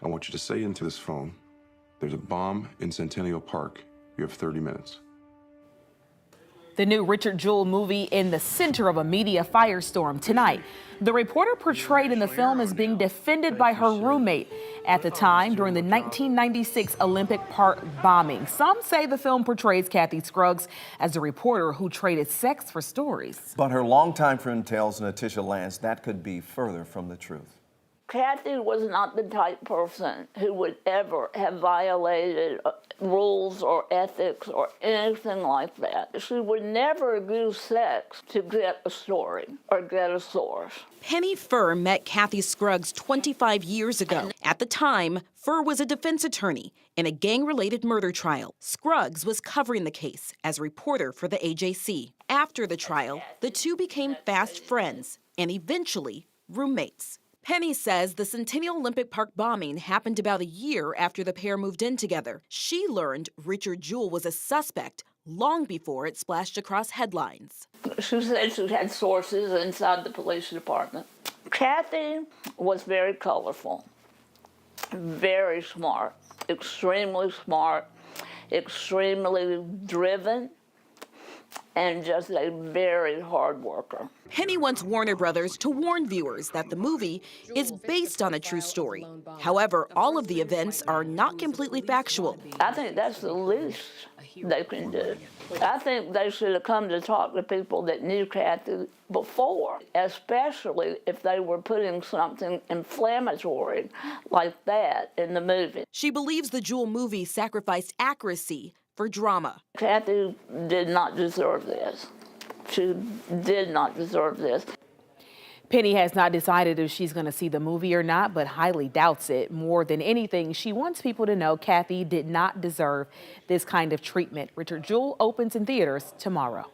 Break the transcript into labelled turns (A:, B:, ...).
A: I want you to say into this phone, there's a bomb in Centennial Park. You have 30 minutes.
B: The new Richard Jewell movie in the center of a media firestorm tonight. The reporter portrayed in the film is being defended by her roommate at the time during the 1996 Olympic Park bombing. Some say the film portrays Kathy Scruggs as a reporter who traded sex for stories.
C: But her longtime friend tells Natisha Lance that could be further from the truth.
D: Kathy was not the type person who would ever have violated rules or ethics or anything like that. She would never use sex to get a story or get a source.
E: Penny Furr met Kathy Scruggs 25 years ago. At the time, Furr was a defense attorney in a gang-related murder trial. Scruggs was covering the case as a reporter for the AJC. After the trial, the two became fast friends and eventually roommates. Penny says the Centennial Olympic Park bombing happened about a year after the pair moved in together. She learned Richard Jewell was a suspect long before it splashed across headlines.
D: She said she had sources inside the police department. Kathy was very colorful, very smart, extremely driven, and just a very hard worker.
E: Penny wants Warner Brothers to warn viewers that the movie is based on a true story. However, all of the events are not completely factual.
D: I think that's the least they can do. I think they should have come to talk to people that knew Kathy before, especially if they were putting something inflammatory like that in the movie.
E: She believes the Jewell movie sacrificed accuracy for drama.
D: Kathy did not deserve this. She did not deserve this.
B: Penny has not decided if she's going to see the movie or not, but highly doubts it. More than anything, she wants people to know Kathy did not deserve this kind of treatment. Richard Jewell opens in theaters tomorrow.